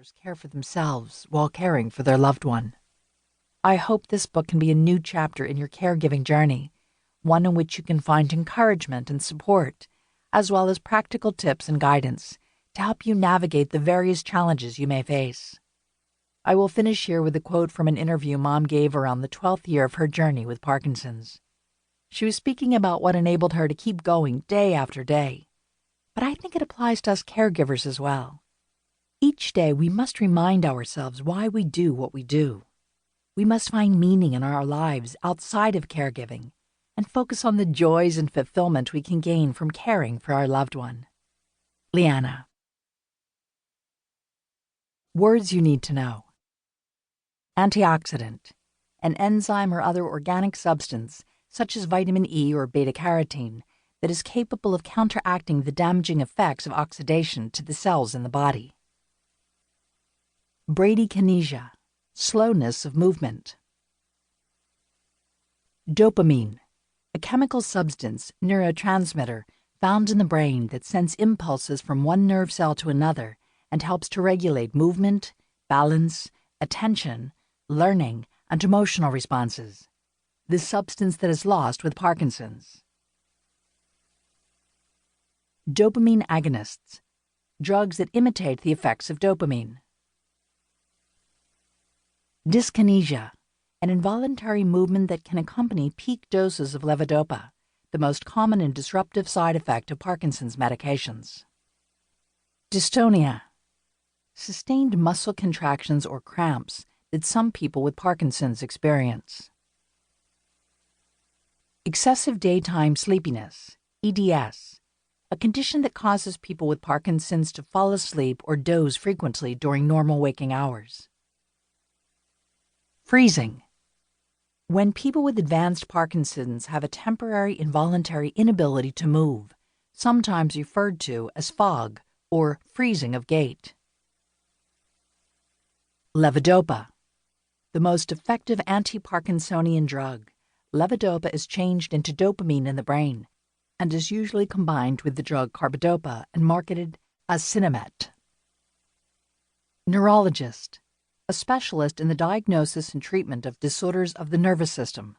caregivers care for themselves while caring for their loved one. I hope this book can be a new chapter in your caregiving journey, one in which you can find encouragement and support, as well as practical tips and guidance to help you navigate the various challenges you may face. I will finish here with a quote from an interview Mom gave around the 12th year of her journey with Parkinson's. She was speaking about what enabled her to keep going day after day. But I think it applies to us caregivers as well. Each day we must remind ourselves why we do what we do. We must find meaning in our lives outside of caregiving and focus on the joys and fulfillment we can gain from caring for our loved one. Lianna. Words you need to know. Antioxidant, an enzyme or other organic substance, such as vitamin E or beta-carotene, that is capable of counteracting the damaging effects of oxidation to the cells in the body. Bradykinesia, slowness of movement. Dopamine, a chemical substance, neurotransmitter, found in the brain that sends impulses from one nerve cell to another and helps to regulate movement, balance, attention, learning, and emotional responses. The substance that is lost with Parkinson's. Dopamine agonists, drugs that imitate the effects of dopamine. Dyskinesia, an involuntary movement that can accompany peak doses of levodopa, the most common and disruptive side effect of Parkinson's medications. Dystonia, sustained muscle contractions or cramps that some people with Parkinson's experience. Excessive daytime sleepiness, EDS, a condition that causes people with Parkinson's to fall asleep or doze frequently during normal waking hours. Freezing, when people with advanced Parkinson's have a temporary involuntary inability to move, sometimes referred to as fog or freezing of gait. Levodopa, the most effective anti-Parkinsonian drug. Levodopa is changed into dopamine in the brain and is usually combined with the drug carbidopa and marketed as Sinemet. Neurologist, a specialist in the diagnosis and treatment of disorders of the nervous system.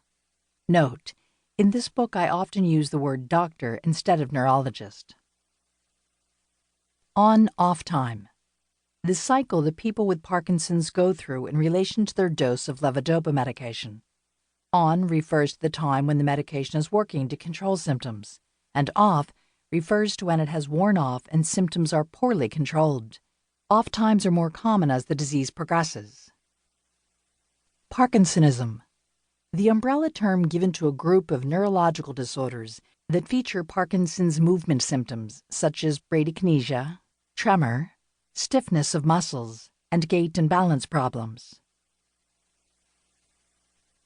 Note, in this book I often use the word doctor instead of neurologist. On-off time, the cycle that people with Parkinson's go through in relation to their dose of levodopa medication. On refers to the time when the medication is working to control symptoms, and off refers to when it has worn off and symptoms are poorly controlled. Off times are more common as the disease progresses. Parkinsonism, the umbrella term given to a group of neurological disorders that feature Parkinson's movement symptoms such as bradykinesia, tremor, stiffness of muscles, and gait and balance problems.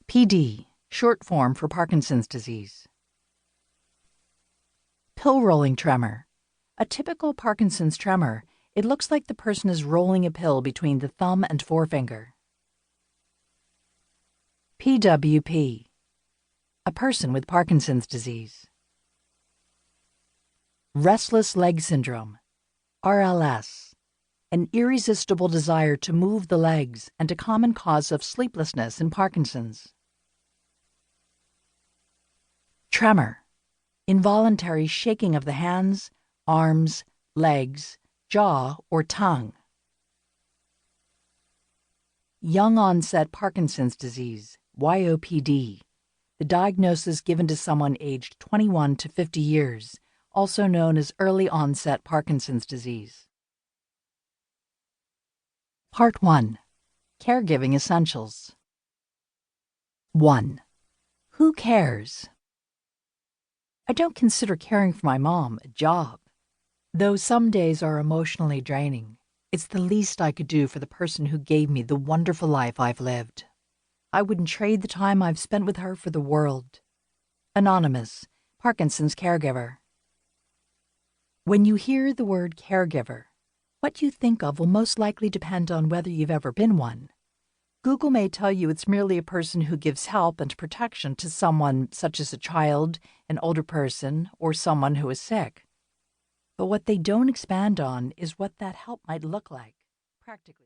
PD, short form for Parkinson's disease. Pill-rolling tremor, a typical Parkinson's tremor. It looks like the person is rolling a pill between the thumb and forefinger. PWP, a person with Parkinson's disease. Restless leg syndrome, RLS, an irresistible desire to move the legs and a common cause of sleeplessness in Parkinson's. Tremor, involuntary shaking of the hands, arms, legs, jaw, or tongue. Young-onset Parkinson's disease, YOPD, the diagnosis given to someone aged 21 to 50 years, also known as early-onset Parkinson's disease. Part 1. Caregiving Essentials. 1. Who cares? I don't consider caring for my mom a job. Though some days are emotionally draining, it's the least I could do for the person who gave me the wonderful life I've lived. I wouldn't trade the time I've spent with her for the world. Anonymous, Parkinson's caregiver. When you hear the word caregiver, what you think of will most likely depend on whether you've ever been one. Google may tell you it's merely a person who gives help and protection to someone such as a child, an older person, or someone who is sick. But what they don't expand on is what that help might look like, practically.